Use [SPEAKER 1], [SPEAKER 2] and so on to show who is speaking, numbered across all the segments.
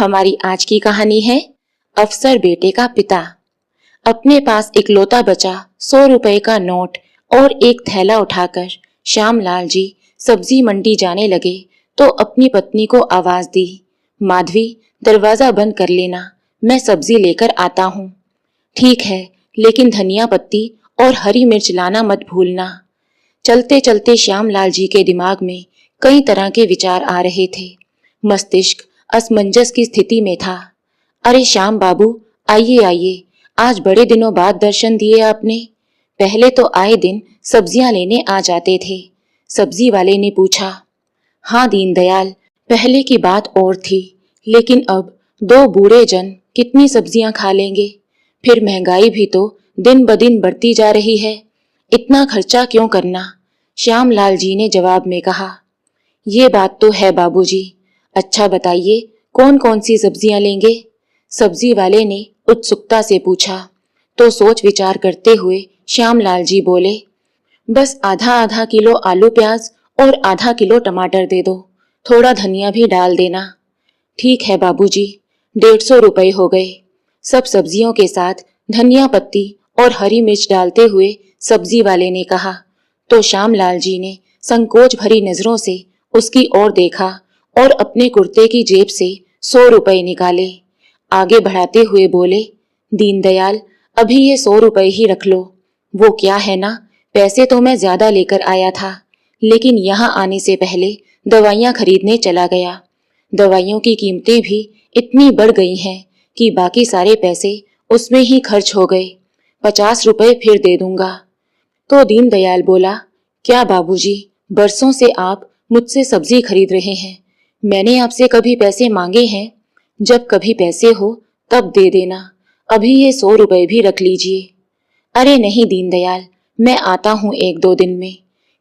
[SPEAKER 1] हमारी आज की कहानी है अफसर बेटे का पिता। अपने पास इकलौता बचा 100 रुपए का नोट और एक थैला उठाकर श्यामलाल जी सब्जी मंडी जाने लगे तो अपनी पत्नी को आवाज दी, माधवी दरवाजा बंद कर लेना, मैं सब्जी लेकर आता हूँ। ठीक है, लेकिन धनिया पत्ती और हरी मिर्च लाना मत भूलना। चलते चलते श्यामलाल जी के दिमाग में कई तरह के विचार आ रहे थे। मस्तिष्क असमंजस की स्थिति में था। अरे श्याम बाबू, आइए आइए, आज बड़े दिनों बाद दर्शन दिए आपने। पहले तो आए दिन सब्जियां लेने आ जाते थे। सब्जी वाले ने पूछा। हाँ दीनदयाल, पहले की बात और थी, लेकिन अब 2 बूढ़े जन कितनी सब्जियां खा लेंगे। फिर महंगाई भी तो दिन ब दिन बढ़ती जा रही है, इतना खर्चा क्यों करना। श्यामलाल जी ने जवाब में कहा। ये बात तो है बाबूजी। अच्छा बताइए, कौन कौन सी सब्जियां लेंगे? सब्जी वाले ने उत्सुकता से पूछा। तो सोच विचार करते हुए श्यामलाल जी बोले, बस आधा आधा किलो आलू प्याज और आधा किलो टमाटर दे दो, थोड़ा धनिया भी डाल देना। ठीक है बाबूजी, 150 रुपए हो गए। सब सब्जियों के साथ धनिया पत्ती और हरी मिर्च डालते हुए सब्जी वाले ने कहा। तो श्यामलाल जी ने संकोच भरी नजरों से उसकी ओर देखा और अपने कुर्ते की जेब से 100 रुपए निकाले। आगे बढ़ाते हुए बोले, दीनदयाल, अभी ये 100 रुपए ही रख लो। वो क्या है ना, पैसे तो मैं ज्यादा लेकर आया था, लेकिन यहाँ आने से पहले दवाइयाँ खरीदने चला गया। दवाइयों की कीमतें भी इतनी बढ़ गई हैं कि बाकी सारे पैसे उसमें ही खर्च हो गए। 50 रुपए फिर दे दूंगा। तो दीनदयाल बोला, क्या बाबूजी, बरसों से आप मुझसे सब्जी खरीद रहे हैं, मैंने आपसे कभी पैसे मांगे हैं? जब कभी पैसे हो तब दे देना, अभी ये 100 रुपए भी रख लीजिए। अरे नहीं दीनदयाल, मैं आता हूँ 1-2 दिन में,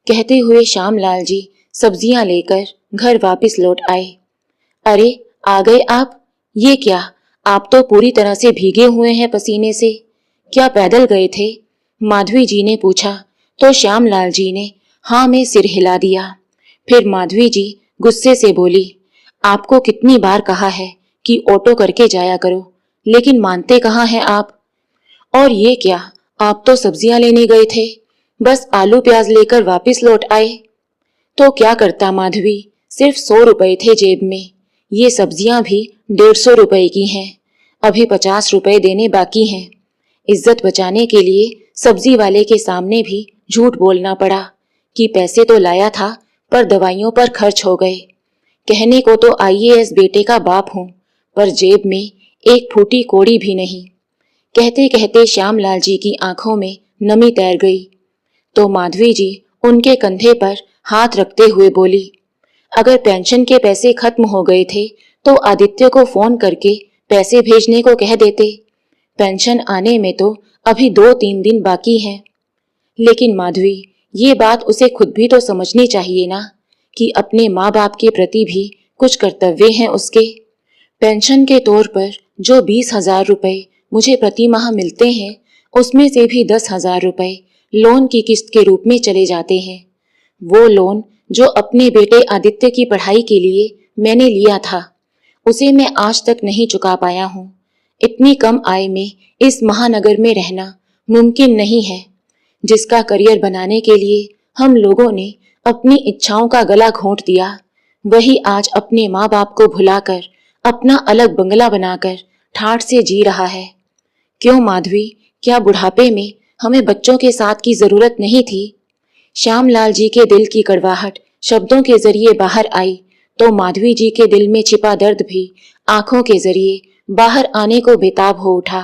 [SPEAKER 1] कहते हुए श्यामलाल जी सब्जियां लेकर घर वापस लौट आए। अरे आ गए आप? ये क्या, आप तो पूरी तरह से भीगे हुए हैं पसीने से, क्या पैदल गए थे? माधवी जी ने पूछा तो श्यामलाल जी ने हाँ में सिर हिला दिया। फिर माधवी जी गुस्से से बोली, आपको कितनी बार कहा है कि ऑटो करके जाया करो, लेकिन मानते कहाँ हैं आप। और ये क्या, आप तो सब्जियां लेने गए थे, बस आलू प्याज लेकर वापस लौट आए। तो क्या करता माधवी, सिर्फ 100 रुपए थे जेब में, ये सब्जियां भी 150 रुपए की हैं, अभी 50 रुपए देने बाकी हैं। इज्जत बचाने के लिए सब्जी वाले के सामने भी झूठ बोलना पड़ा कि पैसे तो लाया था पर दवाइयों पर खर्च हो गए। कहने को तो आईएएस बेटे का बाप हूँ, पर जेब में एक फूटी कौड़ी भी नहीं। कहते कहते श्यामलाल जी की आंखों में नमी तैर गई। तो माधवी जी उनके कंधे पर हाथ रखते हुए बोली, अगर पेंशन के पैसे खत्म हो गए थे तो आदित्य को फोन करके पैसे भेजने को कह देते। पेंशन आने में तो अभी 2-3 दिन बाकी हैं। लेकिन माधवी, ये बात उसे खुद भी तो समझनी चाहिए ना कि अपने माँ बाप के प्रति भी कुछ कर्तव्य हैं उसके। पेंशन के तौर पर जो 20,000 रुपए मुझे प्रति माह मिलते हैं, उसमें से भी 10,000 रुपए लोन की किस्त के रूप में चले जाते हैं। वो लोन जो अपने बेटे आदित्य की पढ़ाई के लिए मैंने लिया था, उसे मैं आज तक नहीं चुका पाया हूँ। इतनी कम आय में इस महानगर में रहना मुमकिन नहीं है। जिसका करियर बनाने के लिए हम लोगों ने अपनी इच्छाओं का गला घोंट दिया, वही आज अपने माँ बाप को भुलाकर अपना अलग बंगला बनाकर ठाठ से जी रहा है। क्यों माधवी, क्या बुढ़ापे में हमें बच्चों के साथ की जरूरत नहीं थी? श्यामलाल जी के दिल की कड़वाहट शब्दों के जरिए बाहर आई तो माधवी जी के दिल में छिपा दर्द भी आंखों के जरिए बाहर आने को बेताब हो उठा।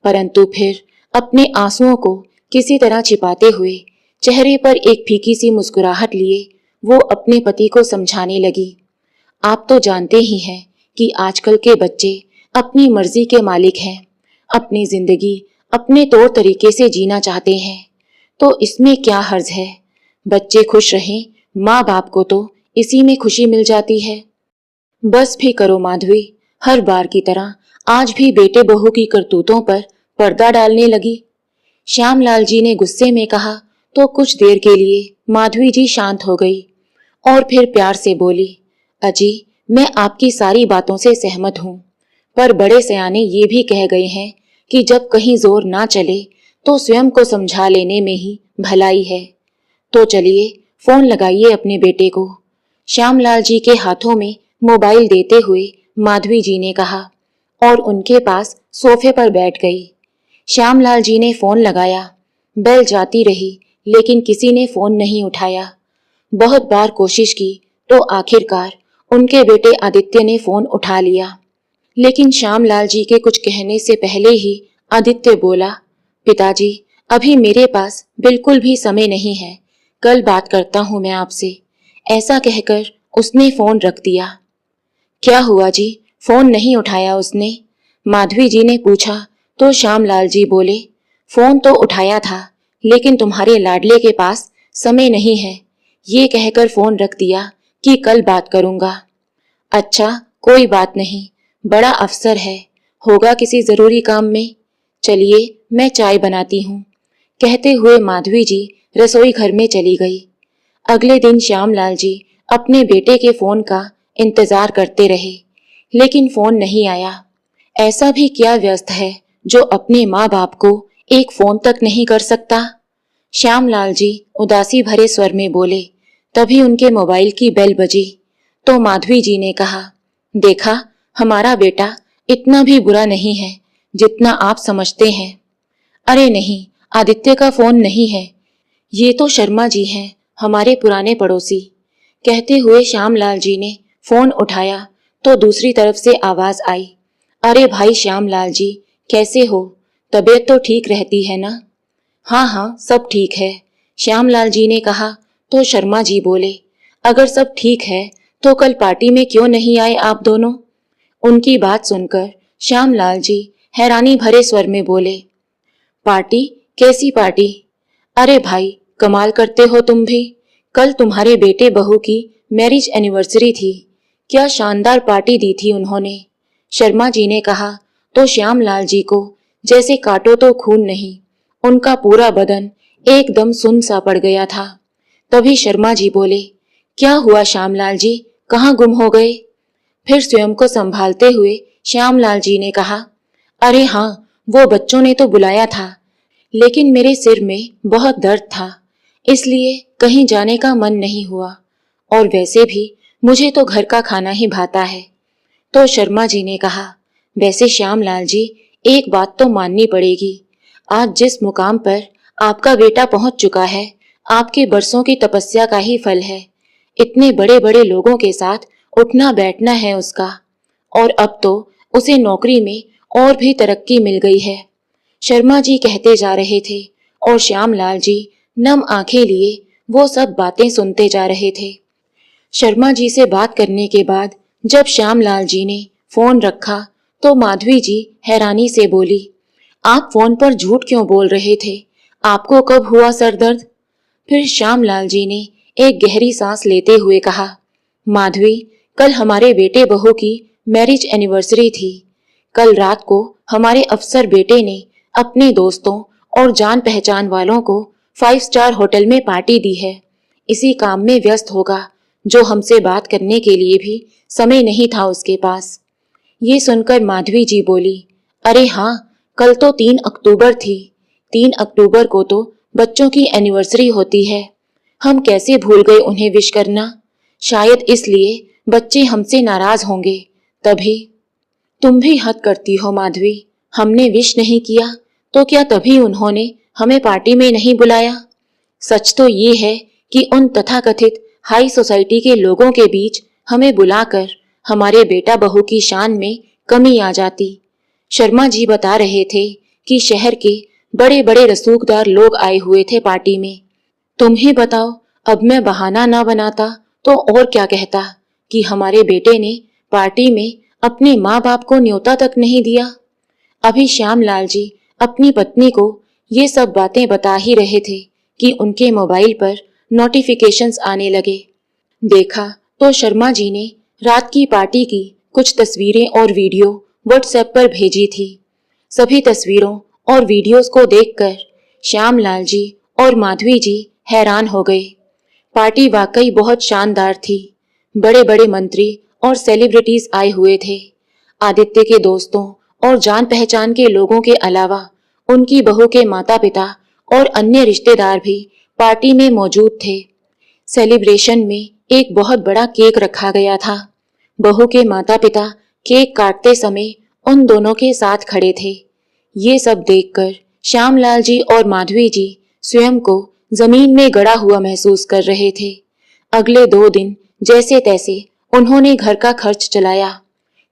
[SPEAKER 1] परंतु फिर अपने आंसुओं को किसी तरह छिपाते हुए चेहरे पर एक फीकी सी मुस्कुराहट लिए वो अपने पति को समझाने लगी, आप तो जानते ही हैं कि आजकल के बच्चे अपनी मर्जी के मालिक हैं, अपनी जिंदगी अपने तौर तरीके से जीना चाहते हैं, तो इसमें क्या हर्ज है। बच्चे खुश रहें, माँ बाप को तो इसी में खुशी मिल जाती है। बस भी करो माधवी, हर बार की तरह आज भी बेटे बहू की करतूतों पर पर्दा डालने लगी। श्यामलाल जी ने गुस्से में कहा तो कुछ देर के लिए माधवी जी शांत हो गई और फिर प्यार से बोली, अजी मैं आपकी सारी बातों से सहमत हूँ, पर बड़े सयाने ये भी कह गए हैं कि जब कहीं जोर ना चले तो स्वयं को समझा लेने में ही भलाई है। तो चलिए फोन लगाइए अपने बेटे को। श्यामलाल जी के हाथों में मोबाइल देते हुए माधवी जी ने कहा और उनके पास सोफे पर बैठ गई। श्यामलाल जी ने फोन लगाया। बेल जाती रही लेकिन किसी ने फोन नहीं उठाया। बहुत बार कोशिश की तो आखिरकार उनके बेटे आदित्य ने फोन उठा लिया, लेकिन श्यामलाल जी के कुछ कहने से पहले ही आदित्य बोला, पिताजी अभी मेरे पास बिल्कुल भी समय नहीं है, कल बात करता हूँ मैं आपसे। ऐसा कहकर उसने फोन रख दिया। क्या हुआ जी, फोन नहीं उठाया उसने? माधवी जी ने पूछा तो श्यामलाल जी बोले, फोन तो उठाया था लेकिन तुम्हारे लाडले के पास समय नहीं है, ये कहकर फोन रख दिया कि कल बात करूंगा। अच्छा कोई बात नहीं, बड़ा अफसर है, होगा किसी जरूरी काम में। चलिए मैं चाय बनाती हूँ, कहते हुए माधवी जी रसोई घर में चली गई। अगले दिन श्यामलाल जी अपने बेटे के फोन का इंतजार करते रहे, लेकिन फोन नहीं आया। ऐसा भी क्या व्यस्त है जो अपने माँ बाप को एक फोन तक नहीं कर सकता? श्यामलाल जी उदासी भरे स्वर में बोले। तभी उनके मोबाइल की बेल बजी तो माधवी जी ने कहा, देखा हमारा बेटा इतना भी बुरा नहीं है जितना आप समझते हैं। अरे नहीं, आदित्य का फोन नहीं है, ये तो शर्मा जी हैं, हमारे पुराने पड़ोसी। कहते हुए श्यामलाल जी ने फोन उठाया तो दूसरी तरफ से आवाज आई, अरे भाई श्यामलाल जी, कैसे हो? तबीयत तो ठीक रहती है ना? हाँ हाँ सब ठीक है, श्यामलाल जी ने कहा तो शर्मा जी बोले, अगर सब ठीक है तो कल पार्टी में क्यों नहीं आए आप दोनों? उनकी बात सुनकर श्यामलाल जी हैरानी भरे स्वर में बोले, पार्टी? कैसी पार्टी? अरे भाई कमाल करते हो तुम भी, कल तुम्हारे बेटे बहू की मैरिज एनिवर्सरी थी, क्या शानदार पार्टी दी थी उन्होंने। शर्मा जी ने कहा तो श्यामलाल जी को जैसे काटो तो खून नहीं, उनका पूरा बदन एकदम सुन्न सा पड़ गया था। तभी शर्मा जी बोले, क्या हुआ श्यामलाल जी, कहाँ गुम हो गए? फिर स्वयं को संभालते हुए श्यामलाल जी ने कहा, अरे हाँ वो बच्चों ने तो बुलाया था, लेकिन मेरे सिर में बहुत दर्द था, इसलिए कहीं जाने का मन नहीं हुआ, और वैसे भी मुझे तो घर का खाना ही भाता है। तो शर्मा जी ने कहा, वैसे श्यामलाल जी एक बात तो माननी पड़ेगी, आज जिस मुकाम पर आपका बेटा पहुंच चुका है, आपके बरसों की तपस्या का ही फल है। इतने बड़े बड़े लोगों के साथ उठना बैठना है उसका, और अब तो उसे नौकरी में और भी तरक्की मिल गई है। शर्मा जी कहते जा रहे थे और श्यामलाल जी नम आंखें लिए वो सब बातें सुनते जा रहे थे। शर्मा जी से बात करने के बाद जब श्यामलाल जी ने फोन रखा तो माधवी जी हैरानी से बोली, आप फोन पर झूठ क्यों बोल रहे थे, आपको कब हुआ सर दर्द? फिर श्यामलाल जी ने एक गहरी सांस लेते हुए कहा, माधवी कल हमारे बेटे बहू की मैरिज एनिवर्सरी थी। कल रात को हमारे अफसर बेटे ने अपने दोस्तों और जान पहचान वालों को 5 स्टार होटल में पार्टी दी है। इसी काम में व्यस्त होगा जो हमसे बात करने के लिए भी समय नहीं था उसके पास। ये सुनकर माधवी जी बोली, अरे हाँ कल तो 3 अक्टूबर थी, 3 अक्टूबर को तो बच्चों की एनिवर्सरी होती है, हम कैसे भूल गए उन्हें विश करना। शायद इसलिए बच्चे हमसे नाराज होंगे, तभी। तुम भी हद करती हो माधवी, हमने विश नहीं किया तो क्या तभी उन्होंने हमें पार्टी में नहीं बुलाया? सच तो ये है कि उन तथाकथित हाई सोसाइटी के लोगों के बीच हमें बुलाकर हमारे बेटा बहू की शान में कमी आ जाती। शर्मा जी बता रहे थे कि शहर के बड़े बड़े रसूखदार लोग आए हुए थे पार्टी में। तुम ही बताओ, अब मैं बहाना ना बनाता तो और क्या कहता कि हमारे बेटे ने पार्टी में अपने माँ बाप को न्योता तक नहीं दिया। अभी श्यामलाल जी अपनी पत्नी को ये सब बातें बता ही रहे थे कि उनके मोबाइल पर नोटिफिकेशंस आने लगे। देखा तो शर्मा जी ने रात की पार्टी की कुछ तस्वीरें और वीडियो व्हाट्सएप पर भेजी थी। सभी तस्वीरों और वीडियोस को देखकर श्यामलाल जी और माधवी जी हैरान हो गए। पार्टी वाकई बहुत शानदार थी। बड़े बड़े मंत्री और सेलिब्रिटीज आए हुए थे। आदित्य के दोस्तों और जान पहचान के लोगों के अलावा उनकी बहू के माता पिता और अन्य रिश्तेदार भी पार्टी में मौजूद थे। सेलिब्रेशन में एक बहुत बड़ा केक रखा गया था। बहू के माता पिता केक काटते समय उन दोनों के साथ खड़े थे। ये सब देखकर श्यामलाल जी और माधवी जी स्वयं को जमीन में गड़ा हुआ महसूस कर रहे थे। अगले 2 दिन जैसे तैसे उन्होंने घर का खर्च चलाया।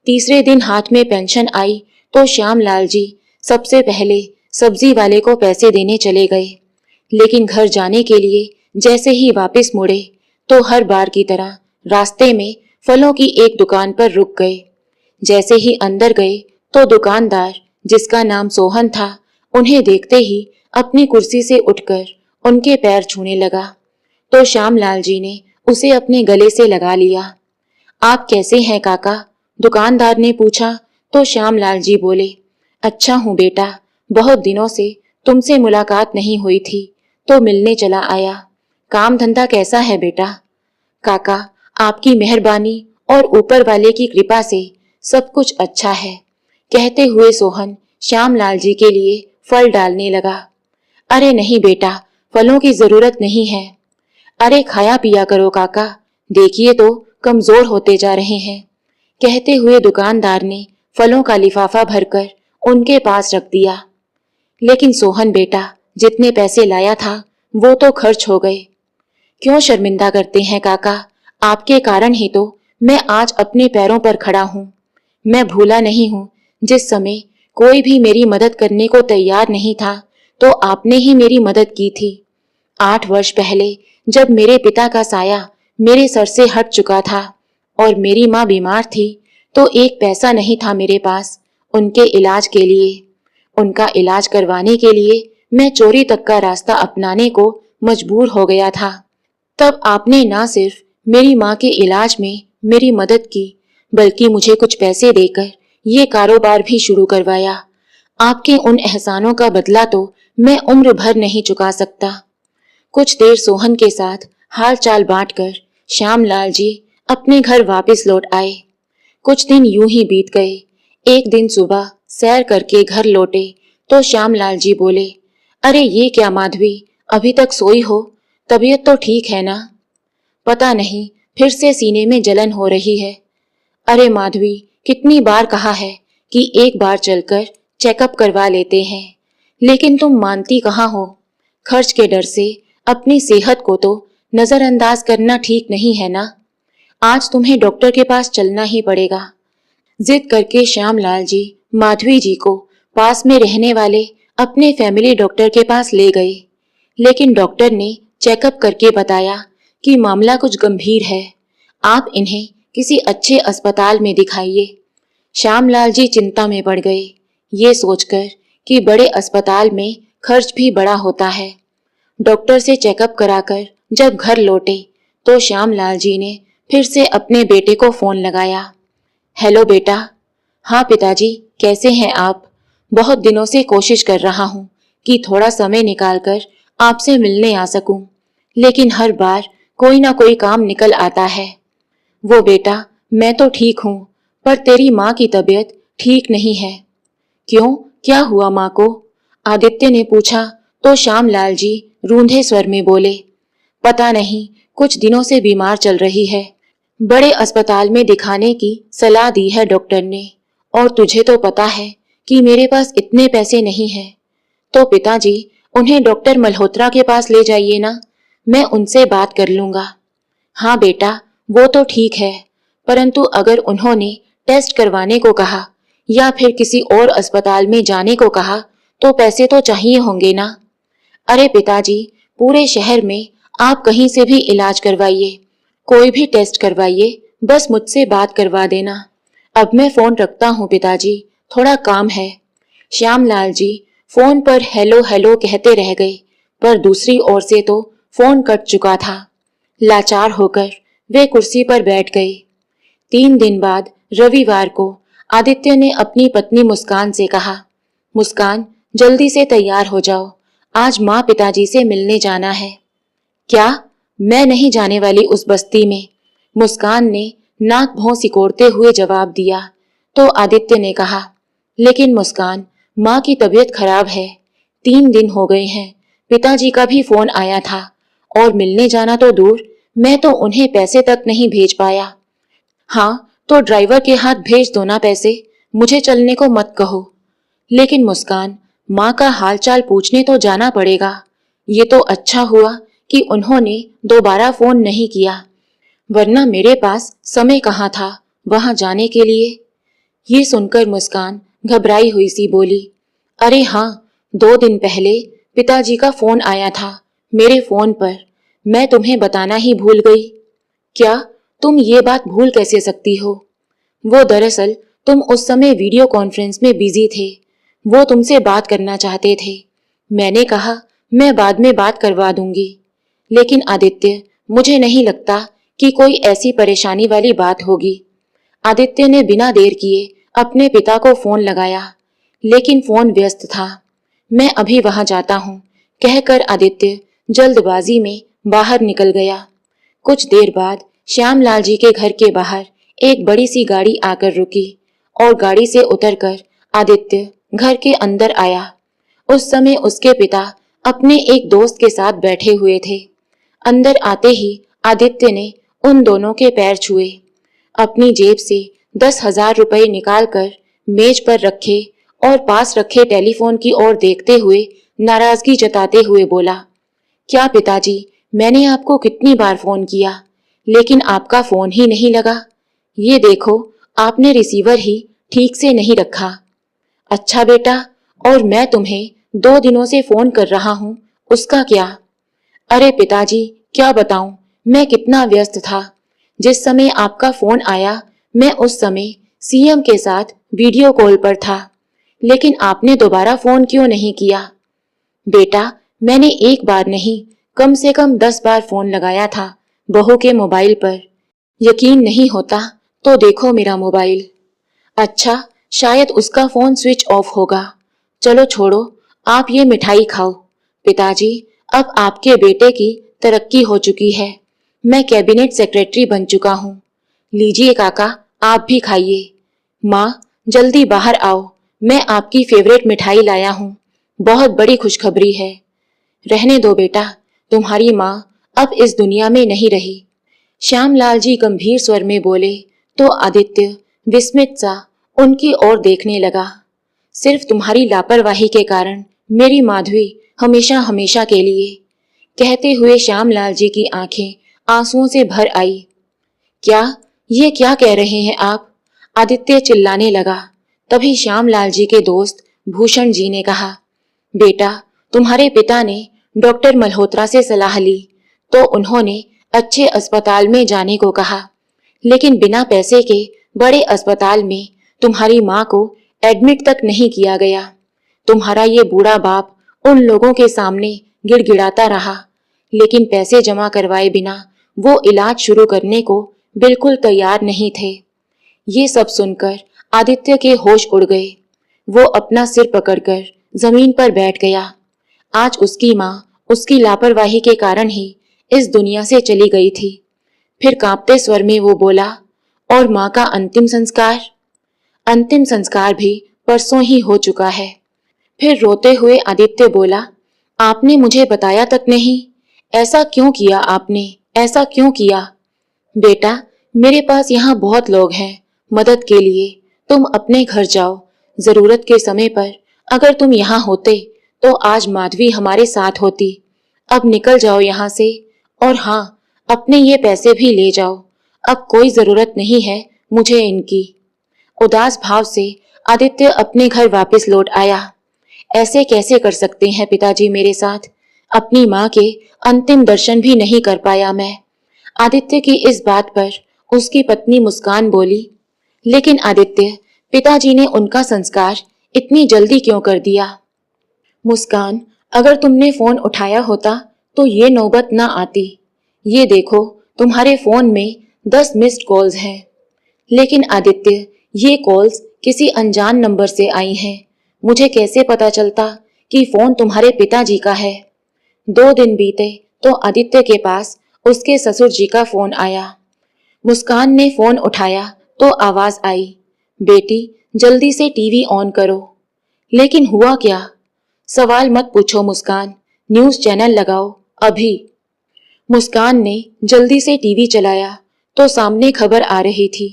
[SPEAKER 1] तीसरे दिन हाथ में पेंशन आई तो श्यामलाल जी सबसे पहले सब्जी वाले को पैसे देने चले गए, लेकिन घर जाने के लिए जैसे ही वापस मुड़े तो हर बार की तरह रास्ते में फलों की एक दुकान पर रुक गए। जैसे ही अंदर गए तो दुकानदार, जिसका नाम सोहन था, उन्हें देखते ही अपनी कुर्सी से उठकर उनके पैर छूने लगा तो श्यामलाल जी ने उसे अपने गले से लगा लिया। आप कैसे हैं काका? दुकानदार ने पूछा तो श्यामलाल जी बोले, अच्छा हूँ बेटा, बहुत दिनों से तुमसे मुलाकात नहीं हुई थी तो मिलने चला आया। काम धंधा कैसा है बेटा? काका, आपकी मेहरबानी और ऊपर वाले की कृपा से सब कुछ अच्छा है, कहते हुए सोहन श्यामलाल जी के लिए फल डालने लगा। अरे नहीं बेटा, फलों की जरूरत नहीं है। अरे खाया पिया करो काका, देखिए तो कमजोर होते जा रहे हैं, कहते हुए दुकानदार ने फलों का लिफाफा भरकर उनके पास रख दिया। लेकिन सोहन बेटा, जितने पैसे लाया था वो तो खर्च हो गए। क्यों शर्मिंदा करते हैं काका? आपके कारण ही तो मैं आज अपने पैरों पर खड़ा हूँ। मैं भूला नहीं हूँ, जिस समय कोई भी मेरी मदद करने को तैयार नहीं था तो आपने ही मेरी मदद की थी। 8 वर्ष पहले जब मेरे पिता का साया मेरे सर से हट चुका था और मेरी माँ बीमार थी तो एक पैसा नहीं था मेरे पास उनके इलाज के लिए। उनका इलाज करवाने के लिए मैं चोरी तक का रास्ता अपनाने को मजबूर हो गया था। तब आपने ना सिर्फ मेरी माँ के इलाज में मेरी मदद की, बल्कि मुझे कुछ पैसे देकर ये कारोबार भी शुरू करवाया। आपके उन एहसानों का बदला तो मैं उम्र भर नहीं चुका सकता। कुछ देर सोहन के साथ हाल चाल बांटकर श्यामलाल जी अपने घर वापस लौट आए। कुछ दिन यूं ही बीत गए। एक दिन सुबह सैर करके घर लौटे तो श्यामलाल जी बोले, अरे ये क्या माधवी, अभी तक सोई हो? तबीयत तो ठीक है ना? पता नहीं, फिर से सीने में जलन हो रही है। अरे माधवी, कितनी बार कहा है कि एक बार चलकर चेकअप करवा लेते हैं, लेकिन तुम मानती कहाँ हो। खर्च के डर से अपनी सेहत को तो नजरअंदाज करना ठीक नहीं है ना। आज तुम्हें डॉक्टर के पास चलना ही पड़ेगा। जिद करके श्यामलाल जी माधवी जी को पास में रहने वाले अपने फैमिली डॉक्टर के पास ले गए, लेकिन डॉक्टर ने चेकअप करके बताया कि मामला कुछ गंभीर है, आप इन्हें किसी अच्छे अस्पताल में दिखाइए। श्यामलाल जी चिंता में पड़ गए, ये सोचकर कि बड़े अस्पताल में खर्च भी बड़ा होता है। डॉक्टर से चेकअप कराकर जब घर लौटे तो श्यामलाल जी ने फिर से अपने बेटे को फोन लगाया। हेलो बेटा। हाँ पिताजी, कैसे हैं आप? बहुत दिनों से कोशिश कर रहा हूँ कि थोड़ा समय निकालकर आपसे मिलने आ सकूं, लेकिन हर बार कोई ना कोई काम निकल आता है। वो बेटा, मैं तो ठीक हूँ, पर तेरी माँ की तबीयत ठीक नहीं है। क्यों, क्या हुआ माँ को? आदित्य ने पूछा तो श्यामलाल जी रूंधे स्वर में बोले, पता नहीं, कुछ दिनों से बीमार चल रही है। बड़े अस्पताल में दिखाने की सलाह दी है डॉक्टर ने, और तुझे तो पता है कि मेरे पास इतने पैसे नहीं हैं। तो पिताजी, उन्हें डॉक्टर मल्होत्रा के पास ले जाइए ना, मैं उनसे बात कर लूंगा। हाँ बेटा, वो तो ठीक है, परंतु अगर उन्होंने टेस्ट करवाने को कहा या फिर किसी और अस्पताल में जाने को कहा तो पैसे तो चाहिए होंगे ना। अरे पिताजी, पूरे शहर में आप कहीं से भी इलाज करवाइए, कोई भी टेस्ट करवाइए, बस मुझसे बात करवा देना। अब मैं फोन रखता हूँ पिताजी, थोड़ा काम है। श्यामलाल जी फोन पर हेलो हेलो कहते रह गए, पर दूसरी ओर से तो फोन कट चुका था। लाचार होकर वे कुर्सी पर बैठ गए। 3 दिन बाद रविवार को आदित्य ने अपनी पत्नी मुस्कान से कहा, मुस्कान, जल्दी से तैयार हो जाओ, आज माँ पिताजी से मिलने जाना है। क्या? मैं नहीं जाने वाली उस बस्ती में। मुस्कान ने नाक भौं सिकोड़ते हुए जवाब दिया तो आदित्य ने कहा, लेकिन मुस्कान, माँ की तबीयत खराब है। 3 दिन हो गए हैं। पिताजी का भी फोन आया था और मिलने जाना तो दूर, मैं तो उन्हें पैसे तक नहीं भेज पाया। हाँ, तो ड्राइवर के हाथ भेज दो ना पैसे, मुझे चलने को मत कहो। लेकिन मुस्कान, माँ का हालचाल पूछने तो जाना पड़ेगा। ये तो अच्छा हुआ कि उन्होंने दोबारा फोन नहीं किया, वरना मेरे पास समय कहाँ था वहां जाने के लिए। ये सुनकर मुस्कान घबराई हुई सी बोली, अरे हाँ, 2 दिन पहले पिताजी का फोन आया था मेरे फोन पर, मैं तुम्हें बताना ही भूल गई। क्या तुम ये बात भूल कैसे सकती हो? वो दरअसल तुम उस समय वीडियो कॉन्फ्रेंस में बिजी थे। वो तुमसे बात करना चाहते थे। मैंने कहा मैं बाद में बात करवा दूंगी। लेकिन आदित्य, मुझे नहीं लगता कि कोई ऐसी परेशानी वाली बात होगी। आदित्य ने बिना देर किए अपने पिता को फोन लगाया, लेकिन फोन व्यस्त था। मैं अभी वहां जाता हूँ, कहकर आदित्य जल्दबाजी में बाहर निकल गया। कुछ देर बाद श्यामलाल जी के घर के बाहर एक बड़ी सी गाड़ी आकर रुकी और गाड़ी से उतरकर आदित्य घर के अंदर आया। उस समय उसके पिता अपने एक दोस्त के साथ बैठे हुए थे। अंदर आते ही आदित्य ने उन दोनों के पैर छुए। अपनी जेब से 10,000 रुपए निकालकर मेज पर रखे और पास रखे टेलीफोन की ओर देखते हुए नाराजगी जताते हुए बोला, क्या पिताजी, मैंने आपको कितनी बार फोन किया, लेकिन आपका फोन ही नहीं लगा। ये देखो, आपने रिसीवर ही ठीक से नहीं रखा। अच्छा बेटा, और मैं तुम्हें 2 दिनों से फोन कर रहा हूँ, उसका क्या? अरे पिताजी, क्या बताऊं, मैं कितना व्यस्त था। जिस समय आपका फोन आया, मैं उस समय सीएम के साथ वीडियो कॉल पर था। लेकिन आपने दोबारा फोन क्यों नहीं किया? बेटा, मैंने एक बार नहीं, कम से कम 10 बार फोन लगाया था बहू के मोबाइल पर। यकीन नहीं होता तो देखो मेरा मोबाइल। अच्छा, शायद उसका फोन स्विच ऑफ होगा। चलो छोड़ो, आप ये मिठाई खाओ। पिताजी, अब आपके बेटे की तरक्की हो चुकी है। मैं कैबिनेट सेक्रेटरी बन चुका हूँ। लीजिए काका, आप भी खाइए। माँ, जल्दी बाहर आओ, मैं आपकी फेवरेट मिठाई लाया हूँ। बहुत बड़ी खुशखबरी है। रहने दो बेटा, तुम्हारी माँ अब इस दुनिया में नहीं रही। श्यामलाल जी गंभीर स्वर में बोले तो आदित्य विस्मित सा उनकी ओर देखने लगा। सिर्फ तुम्हारी लापरवाही के कारण मेरी माधवी हमेशा हमेशा के लिए, कहते हुए श्यामलाल जी की आंखें आंसुओं से भर आई। ये क्या कह रहे हैं आप? आदित्य चिल्लाने लगा। तभी श्यामलाल जी के दोस्त भूषण जी ने कहा, बेटा, तुम्हारे पिता ने डॉक्टर मल्होत्रा से सलाह ली तो उन्होंने अच्छे अस्पताल में जाने को कहा, लेकिन बिना पैसे के बड़े अस्पताल में तुम्हारी माँ को एडमिट तक नहीं किया गया। तुम्हारा ये बूढ़ा बाप उन लोगों के सामने गिड़गिड़ाता रहा, लेकिन पैसे जमा करवाए बिना वो इलाज शुरू करने को बिल्कुल तैयार नहीं थे। ये सब सुनकर आदित्य के होश उड़ गए। वो अपना सिर पकड़कर जमीन पर बैठ गया। आज उसकी माँ उसकी लापरवाही के कारण ही इस दुनिया से चली गई थी। फिर कांपते स्वर में वो बोला, और माँ का अंतिम संस्कार? अंतिम संस्कार भी परसों ही हो चुका है। फिर रोते हुए आदित्य बोला, आपने मुझे बताया तक नहीं। ऐसा क्यों किया आपने? ऐसा क्यों किया? बेटा, मेरे पास यहाँ बहुत लोग हैं मदद के लिए। तुम अपने घर जाओ। जरूरत के समय पर अगर तुम यहाँ होते तो आज माधवी हमारे साथ होती। अब निकल जाओ यहाँ से। और हाँ, अपने ये पैसे भी ले जाओ। अब कोई जरूरत नहीं है मुझे इनकी। उदास भाव से आदित्य अपने घर वापस लौट आया। ऐसे कैसे कर सकते हैं पिताजी मेरे साथ? अपनी माँ के अंतिम दर्शन भी नहीं कर पाया मैं। आदित्य की इस बात पर उसकी पत्नी मुस्कान बोली, लेकिन आदित्य, पिताजी ने उनका संस्कार इतनी जल्दी क्यों कर दिया? मुस्कान, अगर तुमने फोन उठाया होता तो ये नौबत ना आती। ये देखो, तुम्हारे फोन में 10 मिस्ड कॉल्स हैं। लेकिन आदित्य, ये कॉल्स किसी अनजान नंबर से आई हैं। मुझे कैसे पता चलता कि फोन तुम्हारे पिताजी का है? 2 दिन बीते तो आदित्य के पास उसके ससुर जी का फोन आया। मुस्कान ने फोन उठाया तो आवाज आई, बेटी जल्दी से टीवी ऑन करो। लेकिन हुआ क्या? सवाल मत पूछो मुस्कान, न्यूज चैनल लगाओ अभी। मुस्कान ने जल्दी से टीवी चलाया तो सामने खबर आ रही थी,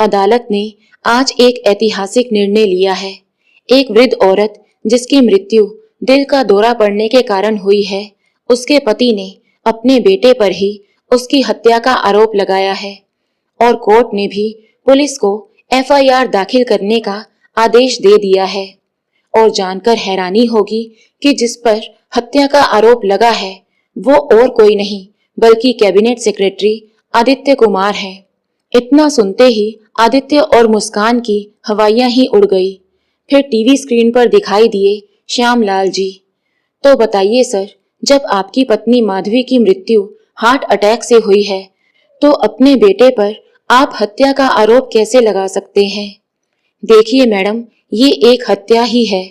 [SPEAKER 1] अदालत ने आज एक ऐतिहासिक निर्णय लिया है। एक वृद्ध औरत जिसकी मृत्यु दिल का दौरा पड़ने के कारण हुई है, उसके पति ने अपने बेटे पर ही उसकी हत्या का आरोप लगाया है और कोर्ट ने भी पुलिस को एफआईआर दाखिल करने का आदेश दे दिया है। और जानकर हैरानी होगी कि जिस पर हत्या का आरोप लगा है वो और कोई नहीं बल्कि कैबिनेट सेक्रेटरी आदित्य कुमार है। इतना सुनते ही आदित्य और मुस्कान की हवाइयां ही उड़ गई। फिर टीवी स्क्रीन पर दिखाई दिए श्यामलाल जी। तो बताइए सर, जब आपकी पत्नी माधवी की मृत्यु हार्ट अटैक से हुई है तो अपने बेटे पर आप हत्या का आरोप कैसे लगा सकते हैं? देखिए मैडम, ये एक हत्या ही है।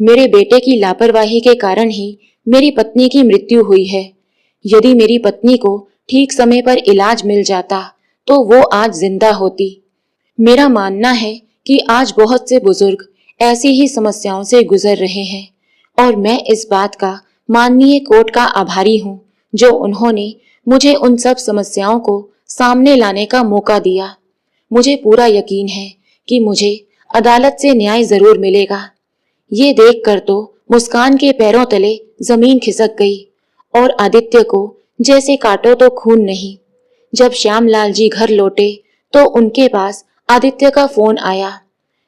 [SPEAKER 1] मेरे बेटे की लापरवाही के कारण ही मेरी पत्नी की मृत्यु हुई है। यदि मेरी पत्नी को ठीक समय पर इलाज मिल जाता तो वो आज जिंदा होती। मेरा मानना है कि आज बहुत से बुजुर्ग ऐसी ही समस्याओं से गुजर रहे हैं और मैं इस बात का माननीय कोर्ट का आभारी हूँ जो उन्होंने मुझे उन सब समस्याओं को सामने लाने का मौका दिया। मुझे पूरा यकीन है कि मुझे अदालत से न्याय जरूर मिलेगा। ये देखकर तो मुस्कान के पैरों तले जमीन खिसक गई और आदित्य को जैसे काटो तो खून नहीं। जब श्यामलाल जी घर लौटे तो उनके पास आदित्य का फोन आया।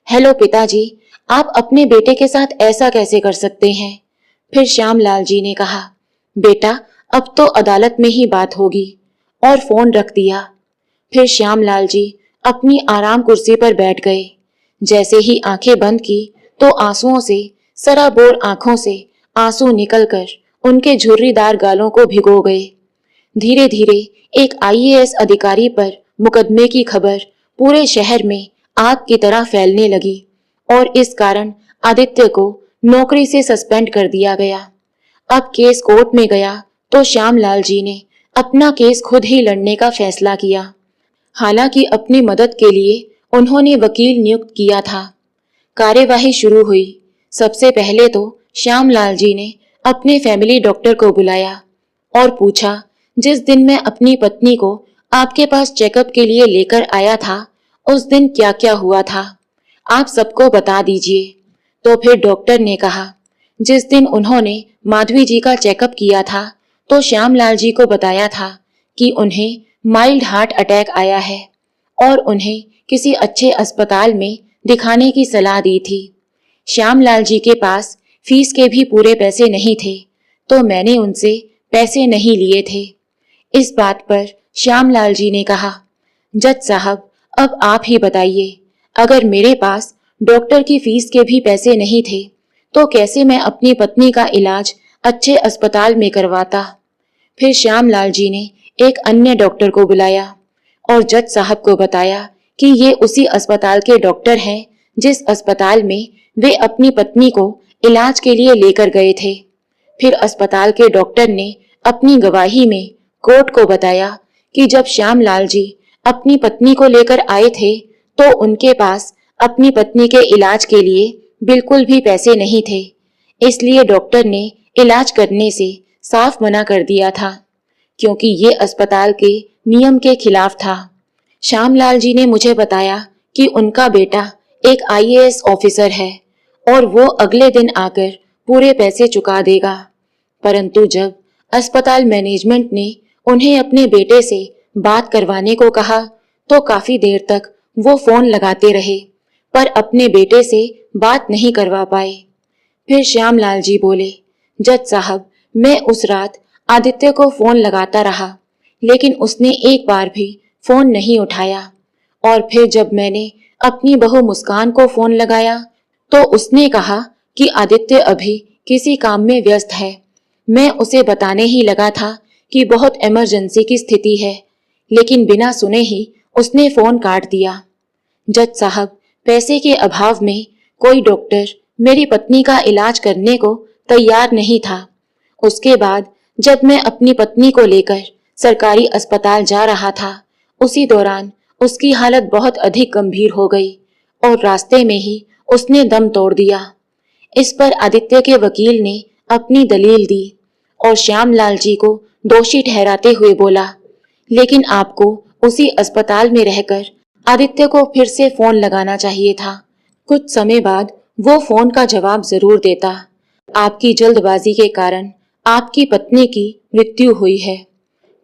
[SPEAKER 1] हेलो पिताजी, आप अपने बेटे के साथ ऐसा कैसे कर सकते हैं? फिर श्यामलाल जी ने कहा, बेटा अब तो अदालत में ही बात होगी, और फोन रख दिया। फिर श्यामलाल जी अपनी आराम कुर्सी पर बैठ गए। जैसे ही आंखें बंद की तो आंसुओं से सराबोर आंखों से आंसू निकलकर उनके झुर्रीदार गालों को भिगो गए। धीरे धीरे एक आईएएस अधिकारी पर मुकदमे की खबर पूरे शहर में आग की तरह फैलने लगी और इस कारण आदित्य को नौकरी से सस्पेंड कर दिया गया। अब केस कोर्ट में गया तो श्यामलाल जी ने अपना केस खुद ही लड़ने का फैसला किया। हालांकि अपनी मदद के लिए उन्होंने वकील नियुक्त किया था। कार्यवाही शुरू हुई। सबसे पहले तो श्यामलाल जी ने अपने फैमिली डॉक्टर को बुलाया और पूछा, जिस दिन मैं अपनी पत्नी को आपके पास चेकअप के लिए लेकर आया था उस दिन क्या क्या हुआ था, आप सबको बता दीजिए। तो फिर डॉक्टर ने कहा, जिस दिन उन्होंने माधवी जी का चेकअप किया था तो श्यामलाल जी को बताया था कि उन्हें माइल्ड हार्ट अटैक आया है और उन्हें किसी अच्छे अस्पताल में दिखाने की सलाह दी थी। श्यामलाल जी के पास फीस के भी पूरे पैसे नहीं थे तो मैंने उनसे पैसे नहीं लिए थे। इस बात पर श्यामलाल जी ने कहा, जज साहब अब आप ही बताइए, अगर मेरे पास डॉक्टर की फीस के भी पैसे नहीं थे तो कैसे मैं अपनी पत्नी का इलाज अच्छे अस्पताल में करवाता। फिर श्यामलाल जी ने एक अन्य डॉक्टर को बुलाया और जज साहब को बताया कि ये उसी अस्पताल के डॉक्टर हैं जिस अस्पताल में वे अपनी पत्नी को इलाज के लिए लेकर गए थे। फिर अस्पताल के डॉक्टर ने अपनी गवाही में कोर्ट को बताया कि जब श्यामलाल जी अपनी पत्नी को लेकर आए थे तो उनके पास अपनी पत्नी के इलाज के लिए बिल्कुल भी पैसे नहीं थे, इसलिए डॉक्टर ने इलाज करने से साफ मना कर दिया था क्योंकि ये अस्पताल के नियम के खिलाफ था। श्यामलाल जी ने मुझे बताया कि उनका बेटा एक आईएएस ऑफिसर है और वो अगले दिन आकर पूरे पैसे चुका देगा, परंतु जब अस्पताल मैनेजमेंट ने उन्हें अपने बेटे से बात करवाने को कहा तो काफी देर तक वो फोन लगाते रहे पर अपने बेटे से बात नहीं करवा पाए। फिर श्यामलाल जी बोले, जज साहब मैं उस रात आदित्य को फोन लगाता रहा लेकिन उसने एक बार भी फोन नहीं उठाया और फिर जब मैंने अपनी बहू मुस्कान को फोन लगाया तो उसने कहा कि आदित्य अभी किसी काम में व्यस्त है। मैं उसे बताने ही लगा था कि बहुत इमरजेंसी की स्थिति है, लेकिन बिना सुने ही उसने फोन काट दिया। जज साहब पैसे के अभाव में कोई डॉक्टर मेरी पत्नी का इलाज करने को तैयार नहीं था। उसके बाद जब मैं अपनी पत्नी को लेकर सरकारी अस्पताल जा रहा था उसी दौरान उसकी हालत बहुत अधिक गंभीर हो गई और रास्ते में ही उसने दम तोड़ दिया। इस पर आदित्य के वकील ने अपनी दलील दी और श्यामलाल जी को दोषी ठहराते हुए बोला, लेकिन आपको उसी अस्पताल में रहकर आदित्य को फिर से फोन लगाना चाहिए था। कुछ समय बाद वो फोन का जवाब जरूर देता। आपकी जल्दबाजी के कारण आपकी पत्नी की मृत्यु हुई है।